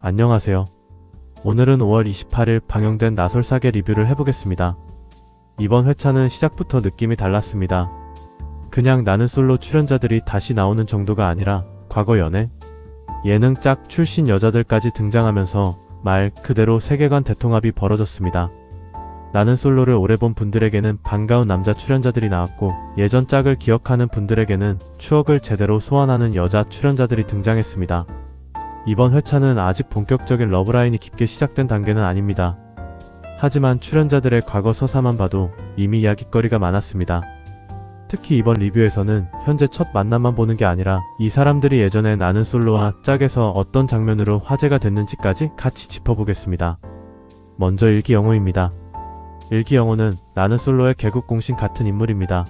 안녕하세요. 오늘은 5월 28일 방영된 나솔사계 리뷰를 해보겠습니다. 이번 회차는 시작부터 느낌이 달랐습니다. 그냥 나는 솔로 출연자들이 다시 나오는 정도가 아니라 과거 연애, 예능 짝 출신 여자들까지 등장하면서 말 그대로 세계관 대통합이 벌어졌습니다. 나는 솔로를 오래 본 분들에게는 반가운 남자 출연자들이 나왔고, 예전 짝을 기억하는 분들에게는 추억을 제대로 소환하는 여자 출연자들이 등장했습니다. 이번 회차는 아직 본격적인 러브라인이 깊게 시작된 단계는 아닙니다. 하지만 출연자들의 과거 서사만 봐도 이미 이야깃거리가 많았습니다. 특히 이번 리뷰에서는 현재 첫 만남만 보는 게 아니라 이 사람들이 예전에 나는 솔로와 짝에서 어떤 장면으로 화제가 됐는지까지 같이 짚어보겠습니다. 먼저 일기영호입니다. 일기영호는 나는 솔로의 개국공신 같은 인물입니다.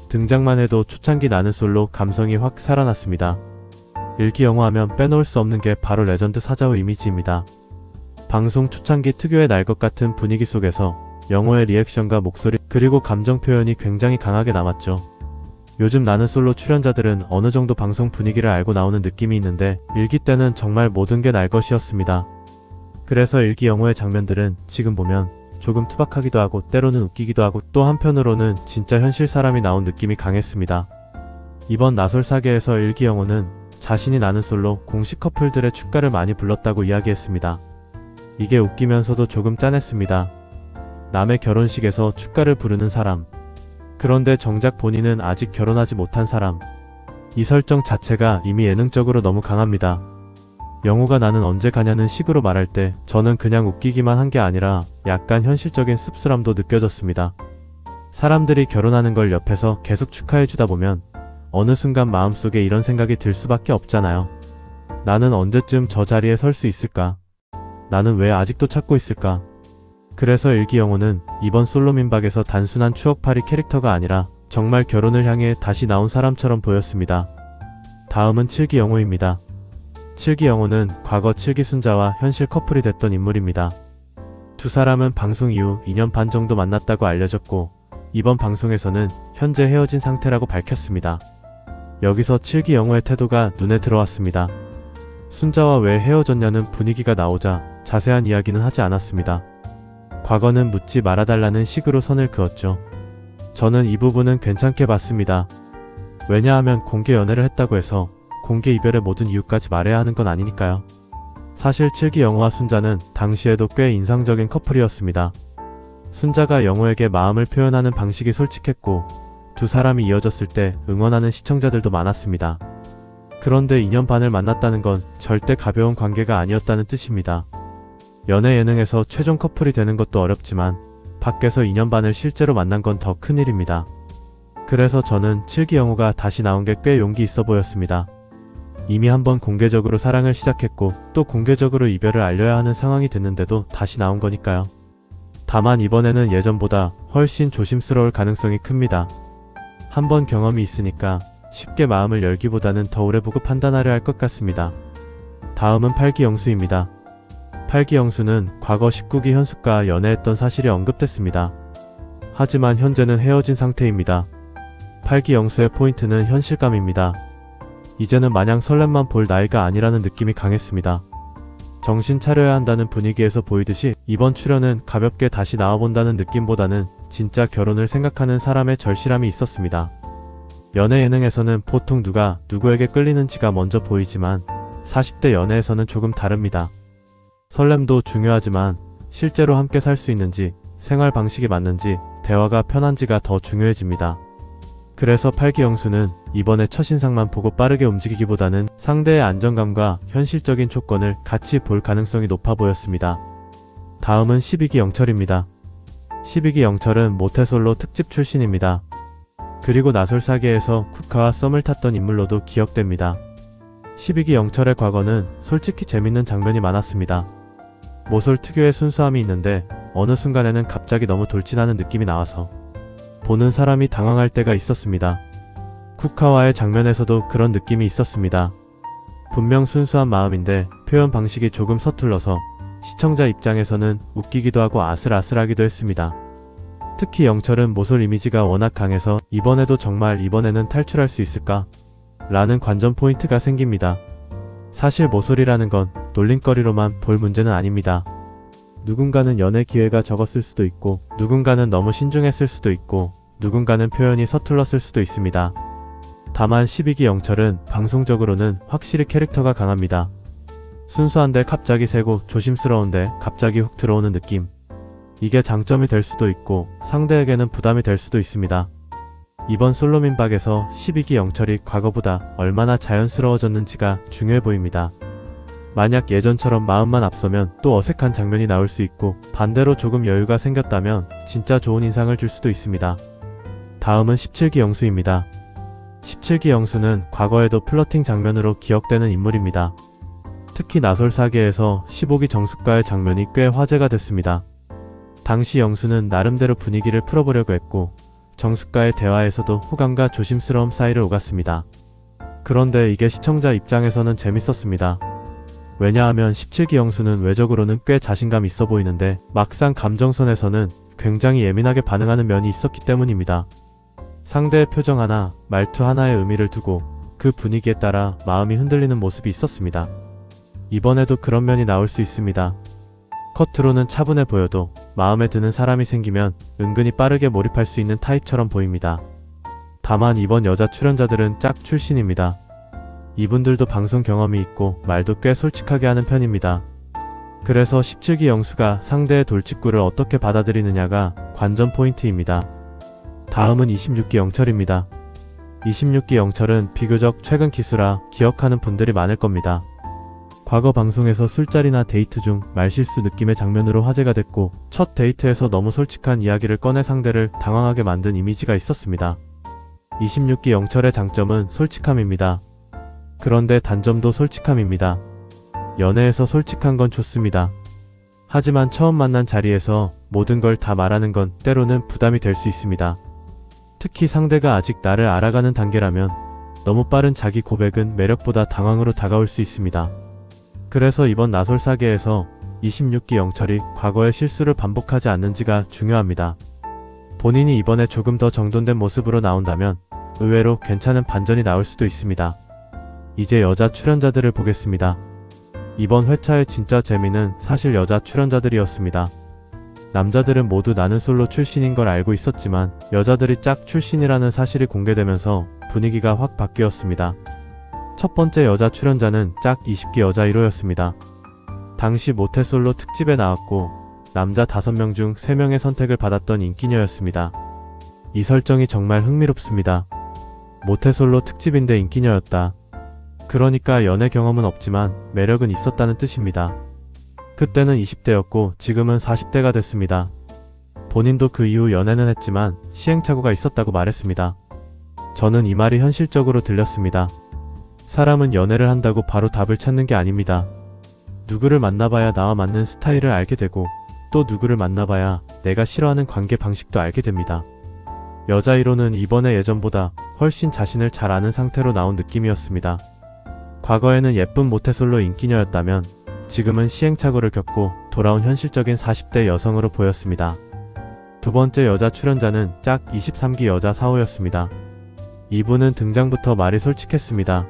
등장만 해도 초창기 나는 솔로 감성이 확 살아났습니다. 일기영호 하면 빼놓을 수 없는 게 바로 레전드 사자후 이미지입니다. 방송 초창기 특유의 날 것 같은 분위기 속에서 영호의 리액션과 목소리 그리고 감정 표현이 굉장히 강하게 남았죠. 요즘 나는 솔로 출연자들은 어느 정도 방송 분위기를 알고 나오는 느낌이 있는데 일기 때는 정말 모든 게 날 것이었습니다. 그래서 일기영호의 장면들은 지금 보면 조금 투박하기도 하고 때로는 웃기기도 하고 또 한편으로는 진짜 현실 사람이 나온 느낌이 강했습니다. 이번 나솔사계에서 일기영호는 자신이 나는 솔로 공식 커플들의 축가를 많이 불렀다고 이야기했습니다. 이게 웃기면서도 조금 짠했습니다. 남의 결혼식에서 축가를 부르는 사람. 그런데 정작 본인은 아직 결혼하지 못한 사람. 이 설정 자체가 이미 예능적으로 너무 강합니다. 영호가 나는 언제 가냐는 식으로 말할 때 저는 그냥 웃기기만 한 게 아니라 약간 현실적인 씁쓸함도 느껴졌습니다. 사람들이 결혼하는 걸 옆에서 계속 축하해주다 보면 어느 순간 마음속에 이런 생각이 들 수밖에 없잖아요. 나는 언제쯤 저 자리에 설 수 있을까? 나는 왜 아직도 찾고 있을까? 그래서 일기영호는 이번 솔로 민박에서 단순한 추억팔이 캐릭터가 아니라 정말 결혼을 향해 다시 나온 사람처럼 보였습니다. 다음은 칠기영호입니다. 칠기영호는 과거 칠기순자와 현실 커플이 됐던 인물입니다. 두 사람은 방송 이후 2년 반 정도 만났다고 알려졌고, 이번 방송에서는 현재 헤어진 상태라고 밝혔습니다. 여기서 칠기영호의 태도가 눈에 들어왔습니다. 순자와 왜 헤어졌냐는 분위기가 나오자 자세한 이야기는 하지 않았습니다. 과거는 묻지 말아달라는 식으로 선을 그었죠. 저는 이 부분은 괜찮게 봤습니다. 왜냐하면 공개 연애를 했다고 해서 공개 이별의 모든 이유까지 말해야 하는 건 아니니까요. 사실 칠기영호와 순자는 당시에도 꽤 인상적인 커플이었습니다. 순자가 영호에게 마음을 표현하는 방식이 솔직했고, 두 사람이 이어졌을 때 응원하는 시청자들도 많았습니다. 그런데 2년 반을 만났다는 건 절대 가벼운 관계가 아니었다는 뜻입니다. 연애 예능에서 최종 커플이 되는 것도 어렵지만 밖에서 2년 반을 실제로 만난 건 더 큰일입니다. 그래서 저는 칠기영호가 다시 나온 게 꽤 용기 있어 보였습니다. 이미 한번 공개적으로 사랑을 시작했고 또 공개적으로 이별을 알려야 하는 상황이 됐는데도 다시 나온 거니까요. 다만 이번에는 예전보다 훨씬 조심스러울 가능성이 큽니다. 한번 경험이 있으니까 쉽게 마음을 열기보다는 더 오래 보고 판단하려 할 것 같습니다. 다음은 8기영수입니다. 8기영수는 과거 19기 현숙과 연애했던 사실이 언급됐습니다. 하지만 현재는 헤어진 상태입니다. 8기영수의 포인트는 현실감입니다. 이제는 마냥 설렘만 볼 나이가 아니라는 느낌이 강했습니다. 정신 차려야 한다는 분위기에서 보이듯이 이번 출연은 가볍게 다시 나와본다는 느낌보다는 진짜 결혼을 생각하는 사람의 절실함이 있었습니다. 연애 예능에서는 보통 누가 누구에게 끌리는지가 먼저 보이지만 40대 연애에서는 조금 다릅니다. 설렘도 중요하지만 실제로 함께 살 수 있는지, 생활 방식이 맞는지, 대화가 편한지가 더 중요해집니다. 그래서 8기영수는 이번에 첫인상만 보고 빠르게 움직이기보다는 상대의 안정감과 현실적인 조건을 같이 볼 가능성이 높아 보였습니다. 다음은 12기 영철입니다. 12기 영철은 모태솔로 특집 출신입니다. 그리고 나솔사계에서 쿠카와 썸을 탔던 인물로도 기억됩니다. 12기 영철의 과거는 솔직히 재밌는 장면이 많았습니다. 모솔 특유의 순수함이 있는데 어느 순간에는 갑자기 너무 돌진하는 느낌이 나와서 보는 사람이 당황할 때가 있었습니다. 쿠카와의 장면에서도 그런 느낌이 있었습니다. 분명 순수한 마음인데 표현 방식이 조금 서툴러서 시청자 입장에서는 웃기기도 하고 아슬아슬하기도 했습니다. 특히 영철은 모솔 이미지가 워낙 강해서 이번에는 탈출할 수 있을까? 라는 관전 포인트가 생깁니다. 사실 모솔이라는 건 놀림거리로만 볼 문제는 아닙니다. 누군가는 연애 기회가 적었을 수도 있고, 누군가는 너무 신중했을 수도 있고, 누군가는 표현이 서툴렀을 수도 있습니다. 다만 12기 영철은 방송적으로는 확실히 캐릭터가 강합니다. 순수한데 갑자기 세고 조심스러운데 갑자기 훅 들어오는 느낌. 이게 장점이 될 수도 있고 상대에게는 부담이 될 수도 있습니다. 이번 솔로 민박에서 12기 영철이 과거보다 얼마나 자연스러워졌는지가 중요해 보입니다. 만약 예전처럼 마음만 앞서면 또 어색한 장면이 나올 수 있고, 반대로 조금 여유가 생겼다면 진짜 좋은 인상을 줄 수도 있습니다. 다음은 17기 영수입니다. 17기 영수는 과거에도 플러팅 장면으로 기억되는 인물입니다. 특히 나솔사계에서 15기 정숙과의 장면이 꽤 화제가 됐습니다. 당시 영수는 나름대로 분위기를 풀어보려고 했고, 정숙과의 대화에서도 호감과 조심스러움 사이를 오갔습니다. 그런데 이게 시청자 입장에서는 재밌었습니다. 왜냐하면 17기 영수는 외적으로는 꽤 자신감 있어 보이는데 막상 감정선에서는 굉장히 예민하게 반응하는 면이 있었기 때문입니다. 상대의 표정 하나, 말투 하나에 의미를 두고 그 분위기에 따라 마음이 흔들리는 모습이 있었습니다. 이번에도 그런 면이 나올 수 있습니다. 겉으로는 차분해 보여도 마음에 드는 사람이 생기면 은근히 빠르게 몰입할 수 있는 타입처럼 보입니다. 다만 이번 여자 출연자들은 짝 출신입니다. 이분들도 방송 경험이 있고 말도 꽤 솔직하게 하는 편입니다. 그래서 17기 영수가 상대의 돌직구를 어떻게 받아들이느냐가 관전 포인트입니다. 다음은 26기 영철입니다. 26기 영철은 비교적 최근 기수라 기억하는 분들이 많을 겁니다. 과거 방송에서 술자리나 데이트 중 말실수 느낌의 장면으로 화제가 됐고, 첫 데이트에서 너무 솔직한 이야기를 꺼내 상대를 당황하게 만든 이미지가 있었습니다. 26기 영철의 장점은 솔직함입니다. 그런데 단점도 솔직함입니다. 연애에서 솔직한 건 좋습니다. 하지만 처음 만난 자리에서 모든 걸 다 말하는 건 때로는 부담이 될 수 있습니다. 특히 상대가 아직 나를 알아가는 단계라면 너무 빠른 자기 고백은 매력보다 당황으로 다가올 수 있습니다. 그래서 이번 나솔사계에서 26기 영철이 과거의 실수를 반복하지 않는지가 중요합니다. 본인이 이번에 조금 더 정돈된 모습으로 나온다면 의외로 괜찮은 반전이 나올 수도 있습니다. 이제 여자 출연자들을 보겠습니다. 이번 회차의 진짜 재미는 사실 여자 출연자들이었습니다. 남자들은 모두 나는 솔로 출신인 걸 알고 있었지만 여자들이 짝 출신이라는 사실이 공개되면서 분위기가 확 바뀌었습니다. 첫 번째 여자 출연자는 짝 20기 여자 1호였습니다. 당시 모태솔로 특집에 나왔고 남자 5명 중 3명의 선택을 받았던 인기녀였습니다. 이 설정이 정말 흥미롭습니다. 모태솔로 특집인데 인기녀였다. 그러니까 연애 경험은 없지만 매력은 있었다는 뜻입니다. 그때는 20대였고 지금은 40대가 됐습니다. 본인도 그 이후 연애는 했지만 시행착오가 있었다고 말했습니다. 저는 이 말이 현실적으로 들렸습니다. 사람은 연애를 한다고 바로 답을 찾는 게 아닙니다. 누구를 만나봐야 나와 맞는 스타일을 알게 되고 또 누구를 만나봐야 내가 싫어하는 관계 방식도 알게 됩니다. 여자 1호는 이번에 예전보다 훨씬 자신을 잘 아는 상태로 나온 느낌이었습니다. 과거에는 예쁜 모태솔로 인기녀였다면 지금은 시행착오를 겪고 돌아온 현실적인 40대 여성으로 보였습니다. 두 번째 여자 출연자는 짝 23기 여자 4호였습니다. 이분은 등장부터 말이 솔직했습니다.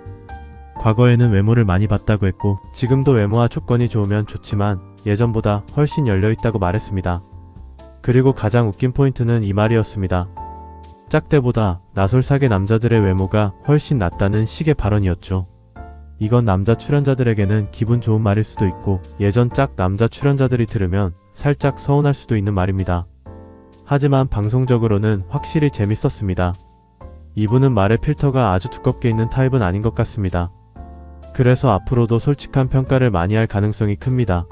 과거에는 외모를 많이 봤다고 했고 지금도 외모와 조건이 좋으면 좋지만 예전보다 훨씬 열려있다고 말했습니다. 그리고 가장 웃긴 포인트는 이 말이었습니다. 짝대보다 나솔사계 남자들의 외모가 훨씬 낫다는 식의 발언이었죠. 이건 남자 출연자들에게는 기분 좋은 말일 수도 있고 예전 짝 남자 출연자들이 들으면 살짝 서운할 수도 있는 말입니다. 하지만 방송적으로는 확실히 재밌었습니다. 이분은 말에 필터가 아주 두껍게 있는 타입은 아닌 것 같습니다. 그래서 앞으로도 솔직한 평가를 많이 할 가능성이 큽니다.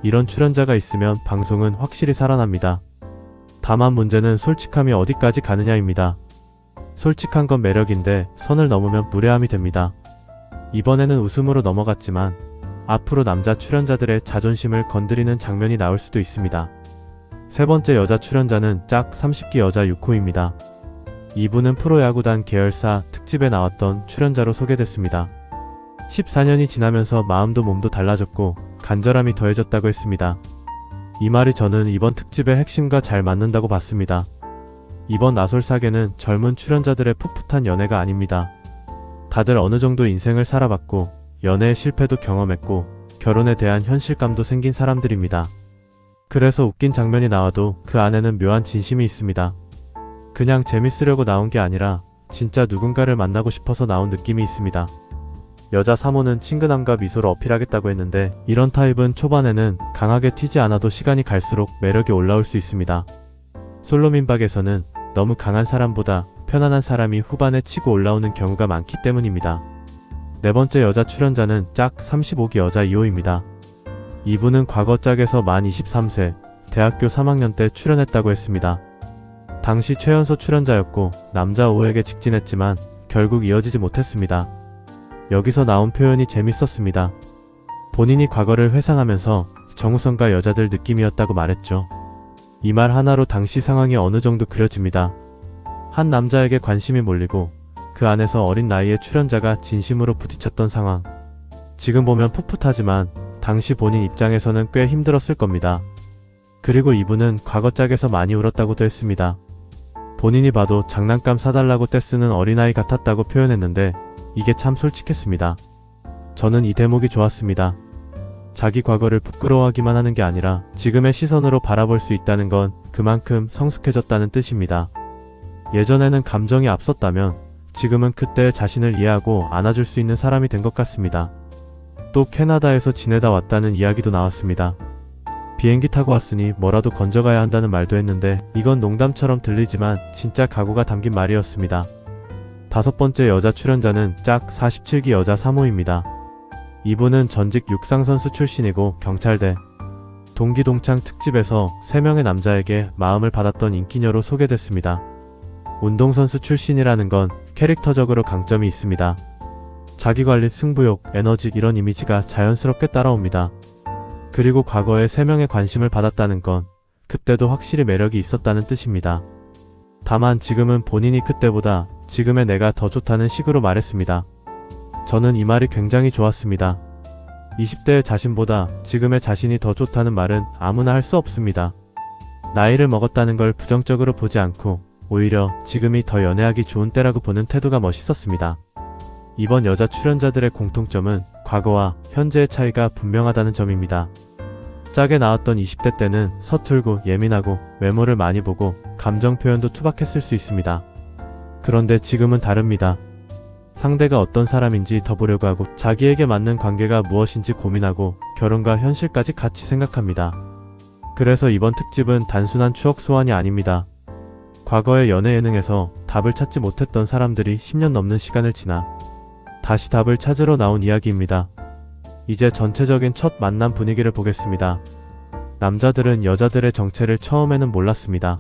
이런 출연자가 있으면 방송은 확실히 살아납니다. 다만 문제는 솔직함이 어디까지 가느냐입니다. 솔직한 건 매력인데 선을 넘으면 무례함이 됩니다. 이번에는 웃음으로 넘어갔지만 앞으로 남자 출연자들의 자존심을 건드리는 장면이 나올 수도 있습니다. 세 번째 여자 출연자는 짝 30기 여자 6호입니다. 이분은 프로야구단 계열사 특집에 나왔던 출연자로 소개됐습니다. 14년이 지나면서 마음도 몸도 달라졌고 간절함이 더해졌다고 했습니다. 이 말이 저는 이번 특집의 핵심과 잘 맞는다고 봤습니다. 이번 나솔사계는 젊은 출연자들의 풋풋한 연애가 아닙니다. 다들 어느 정도 인생을 살아봤고 연애의 실패도 경험했고 결혼에 대한 현실감도 생긴 사람들입니다. 그래서 웃긴 장면이 나와도 그 안에는 묘한 진심이 있습니다. 그냥 재밌으려고 나온 게 아니라 진짜 누군가를 만나고 싶어서 나온 느낌이 있습니다. 여자 3호는 친근함과 미소를 어필하겠다고 했는데 이런 타입은 초반에는 강하게 튀지 않아도 시간이 갈수록 매력이 올라올 수 있습니다. 솔로민박에서는 너무 강한 사람보다 편안한 사람이 후반에 치고 올라오는 경우가 많기 때문입니다. 네 번째 여자 출연자는 짝 35기 여자 2호입니다. 이분은 과거 짝에서 만 23세, 대학교 3학년 때 출연했다고 했습니다. 당시 최연소 출연자였고 남자 5호에게 직진했지만 결국 이어지지 못했습니다. 여기서 나온 표현이 재밌었습니다. 본인이 과거를 회상하면서 정우성과 여자들 느낌이었다고 말했죠. 이 말 하나로 당시 상황이 어느 정도 그려집니다. 한 남자에게 관심이 몰리고 그 안에서 어린 나이의 출연자가 진심으로 부딪혔던 상황. 지금 보면 풋풋하지만 당시 본인 입장에서는 꽤 힘들었을 겁니다. 그리고 이분은 과거 짝에서 많이 울었다고도 했습니다. 본인이 봐도 장난감 사달라고 떼쓰는 어린아이 같았다고 표현했는데 이게 참 솔직했습니다. 저는 이 대목이 좋았습니다. 자기 과거를 부끄러워하기만 하는 게 아니라 지금의 시선으로 바라볼 수 있다는 건 그만큼 성숙해졌다는 뜻입니다. 예전에는 감정이 앞섰다면 지금은 그때의 자신을 이해하고 안아줄 수 있는 사람이 된 것 같습니다. 또 캐나다에서 지내다 왔다는 이야기도 나왔습니다. 비행기 타고 왔으니 뭐라도 건져가야 한다는 말도 했는데 이건 농담처럼 들리지만 진짜 각오가 담긴 말이었습니다. 다섯 번째 여자 출연자는 짝 47기 여자 3호입니다. 이분은 전직 육상선수 출신이고 경찰대 동기동창 특집에서 3명의 남자에게 마음을 받았던 인기녀로 소개됐습니다. 운동선수 출신이라는 건 캐릭터적으로 강점이 있습니다. 자기관리, 승부욕, 에너지 이런 이미지가 자연스럽게 따라옵니다. 그리고 과거에 3명의 관심을 받았다는 건 그때도 확실히 매력이 있었다는 뜻입니다. 다만 지금은 본인이 그때보다 지금의 내가 더 좋다는 식으로 말했습니다. 저는 이 말이 굉장히 좋았습니다. 20대의 자신보다 지금의 자신이 더 좋다는 말은 아무나 할 수 없습니다. 나이를 먹었다는 걸 부정적으로 보지 않고 오히려 지금이 더 연애하기 좋은 때라고 보는 태도가 멋있었습니다. 이번 여자 출연자들의 공통점은 과거와 현재의 차이가 분명하다는 점입니다. 짝에 나왔던 20대 때는 서툴고 예민하고 외모를 많이 보고 감정 표현도 투박했을 수 있습니다. 그런데 지금은 다릅니다. 상대가 어떤 사람인지 더 보려고 하고 자기에게 맞는 관계가 무엇인지 고민하고 결혼과 현실까지 같이 생각합니다. 그래서 이번 특집은 단순한 추억 소환이 아닙니다. 과거의 연애 예능에서 답을 찾지 못했던 사람들이 10년 넘는 시간을 지나 다시 답을 찾으러 나온 이야기입니다. 이제 전체적인 첫 만남 분위기를 보겠습니다. 남자들은 여자들의 정체를 처음에는 몰랐습니다.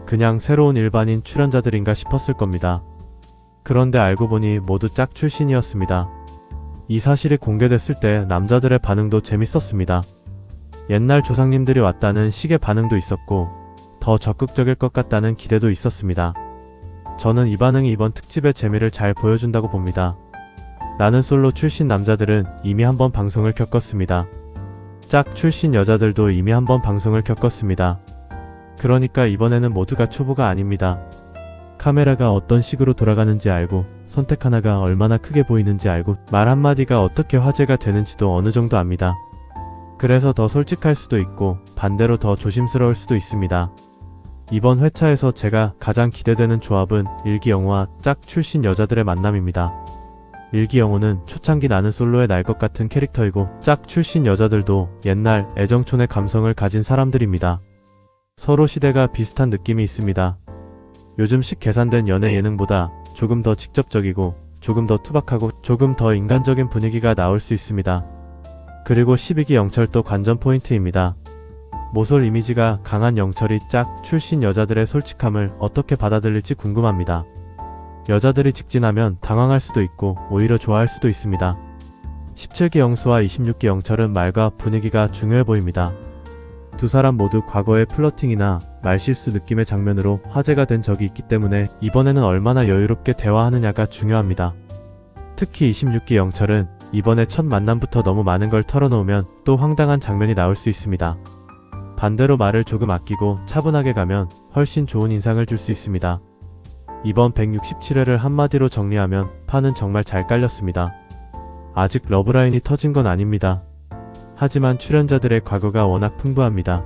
그냥 새로운 일반인 출연자들인가 싶었을 겁니다. 그런데 알고 보니 모두 짝 출신이었습니다. 이 사실이 공개됐을 때 남자들의 반응도 재밌었습니다. 옛날 조상님들이 왔다는 식의 반응도 있었고 더 적극적일 것 같다는 기대도 있었습니다. 저는 이 반응이 이번 특집의 재미를 잘 보여준다고 봅니다. 나는 솔로 출신 남자들은 이미 한번 방송을 겪었습니다. 짝 출신 여자들도 이미 한번 방송을 겪었습니다. 그러니까 이번에는 모두가 초보가 아닙니다. 카메라가 어떤 식으로 돌아가는지 알고 선택 하나가 얼마나 크게 보이는지 알고 말 한마디가 어떻게 화제가 되는지도 어느 정도 압니다. 그래서 더 솔직할 수도 있고 반대로 더 조심스러울 수도 있습니다. 이번 회차에서 제가 가장 기대되는 조합은 일기영호와 짝 출신 여자들의 만남입니다. 일기영호는 초창기 나는 솔로에 날 것 같은 캐릭터이고 짝 출신 여자들도 옛날 애정촌의 감성을 가진 사람들입니다. 서로 시대가 비슷한 느낌이 있습니다. 요즘식 계산된 연애 예능보다 조금 더 직접적이고 조금 더 투박하고 조금 더 인간적인 분위기가 나올 수 있습니다. 그리고 12기 영철도 관전 포인트입니다. 모솔 이미지가 강한 영철이 짝 출신 여자들의 솔직함을 어떻게 받아들일지 궁금합니다. 여자들이 직진하면 당황할 수도 있고 오히려 좋아할 수도 있습니다. 17기 영수와 26기 영철은 말과 분위기가 중요해 보입니다. 두 사람 모두 과거의 플러팅이나 말실수 느낌의 장면으로 화제가 된 적이 있기 때문에 이번에는 얼마나 여유롭게 대화하느냐가 중요합니다. 특히 26기 영철은 이번에 첫 만남부터 너무 많은 걸 털어놓으면 또 황당한 장면이 나올 수 있습니다. 반대로 말을 조금 아끼고 차분하게 가면 훨씬 좋은 인상을 줄 수 있습니다. 이번 167회를 한마디로 정리하면 판은 정말 잘 깔렸습니다. 아직 러브라인이 터진 건 아닙니다. 하지만 출연자들의 과거가 워낙 풍부합니다.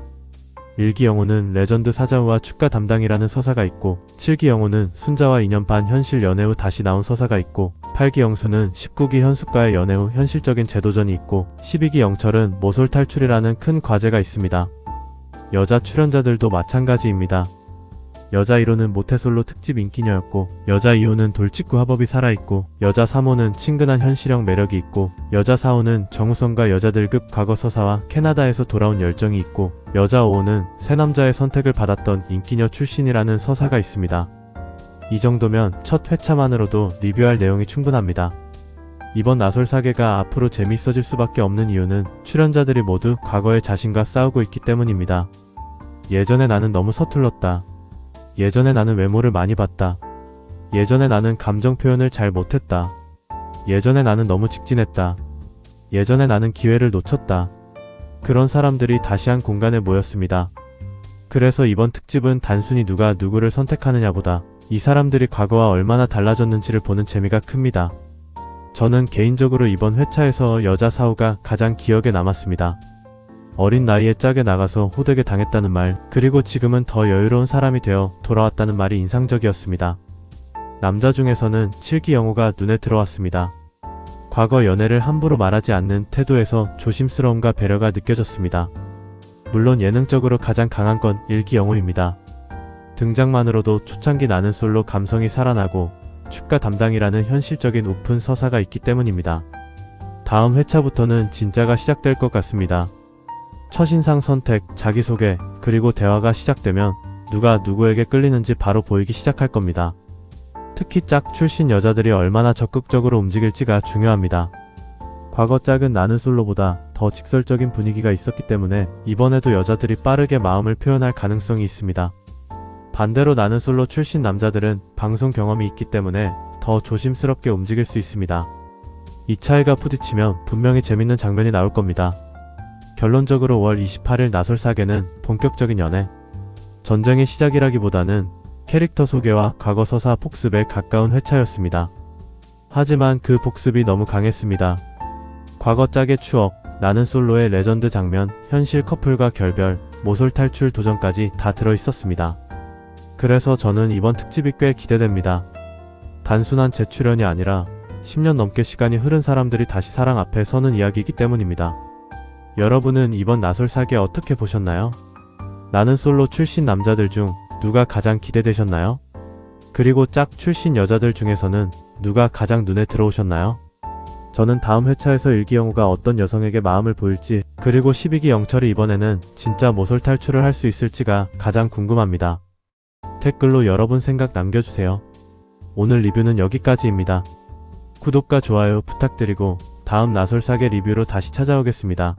1기 영호는 레전드 사자우와 축가 담당이라는 서사가 있고, 7기 영호는 순자와 2년 반 현실 연애 후 다시 나온 서사가 있고, 8기 영수는 19기 현숙과의 연애 후 현실적인 재도전이 있고, 12기 영철은 모솔 탈출이라는 큰 과제가 있습니다. 여자 출연자들도 마찬가지입니다. 여자 1호는 모태솔로 특집 인기녀였고, 여자 2호는 돌직구 화법이 살아있고, 여자 3호는 친근한 현실형 매력이 있고, 여자 4호는 정우성과 여자들급 과거 서사와 캐나다에서 돌아온 열정이 있고, 여자 5호는 새 남자의 선택을 받았던 인기녀 출신이라는 서사가 있습니다. 이 정도면 첫 회차만으로도 리뷰할 내용이 충분합니다. 이번 나솔사계가 앞으로 재미있어질 수밖에 없는 이유는 출연자들이 모두 과거의 자신과 싸우고 있기 때문입니다. 예전에 나는 너무 서툴렀다. 예전에 나는 외모를 많이 봤다. 예전에 나는 감정 표현을 잘 못했다. 예전에 나는 너무 직진했다. 예전에 나는 기회를 놓쳤다. 그런 사람들이 다시 한 공간에 모였습니다. 그래서 이번 특집은 단순히 누가 누구를 선택하느냐보다 이 사람들이 과거와 얼마나 달라졌는지를 보는 재미가 큽니다. 저는 개인적으로 이번 회차에서 여자 4호가 가장 기억에 남았습니다. 어린 나이에 짝에 나가서 호되게 당했다는 말, 그리고 지금은 더 여유로운 사람이 되어 돌아왔다는 말이 인상적이었습니다. 남자 중에서는 7기 영호가 눈에 들어왔습니다. 과거 연애를 함부로 말하지 않는 태도에서 조심스러움과 배려가 느껴졌습니다. 물론 예능적으로 가장 강한 건 1기 영호입니다. 등장만으로도 초창기 나는 솔로 감성이 살아나고 축가 담당이라는 현실적인 오픈 서사가 있기 때문입니다. 다음 회차부터는 진짜가 시작될 것 같습니다. 첫인상 선택, 자기소개, 그리고 대화가 시작되면 누가 누구에게 끌리는지 바로 보이기 시작할 겁니다. 특히 짝 출신 여자들이 얼마나 적극적으로 움직일지가 중요합니다. 과거 짝은 나는 솔로보다 더 직설적인 분위기가 있었기 때문에 이번에도 여자들이 빠르게 마음을 표현할 가능성이 있습니다. 반대로 나는 솔로 출신 남자들은 방송 경험이 있기 때문에 더 조심스럽게 움직일 수 있습니다. 이 차이가 부딪히면 분명히 재밌는 장면이 나올 겁니다. 결론적으로 5월 28일 나솔사계는 본격적인 연애, 전쟁의 시작이라기보다는 캐릭터 소개와 과거 서사 복습에 가까운 회차였습니다. 하지만 그 복습이 너무 강했습니다. 과거 짝의 추억, 나는 솔로의 레전드 장면, 현실 커플과 결별, 모솔 탈출 도전까지 다 들어있었습니다. 그래서 저는 이번 특집이 꽤 기대됩니다. 단순한 재출연이 아니라 10년 넘게 시간이 흐른 사람들이 다시 사랑 앞에 서는 이야기이기 때문입니다. 여러분은 이번 나솔사계 어떻게 보셨나요? 나는 솔로 출신 남자들 중 누가 가장 기대되셨나요? 그리고 짝 출신 여자들 중에서는 누가 가장 눈에 들어오셨나요? 저는 다음 회차에서 1기 영호가 어떤 여성에게 마음을 보일지, 그리고 12기 영철이 이번에는 진짜 모솔 탈출을 할 수 있을지가 가장 궁금합니다. 댓글로 여러분 생각 남겨주세요. 오늘 리뷰는 여기까지입니다. 구독과 좋아요 부탁드리고 다음 나솔사계 리뷰로 다시 찾아오겠습니다.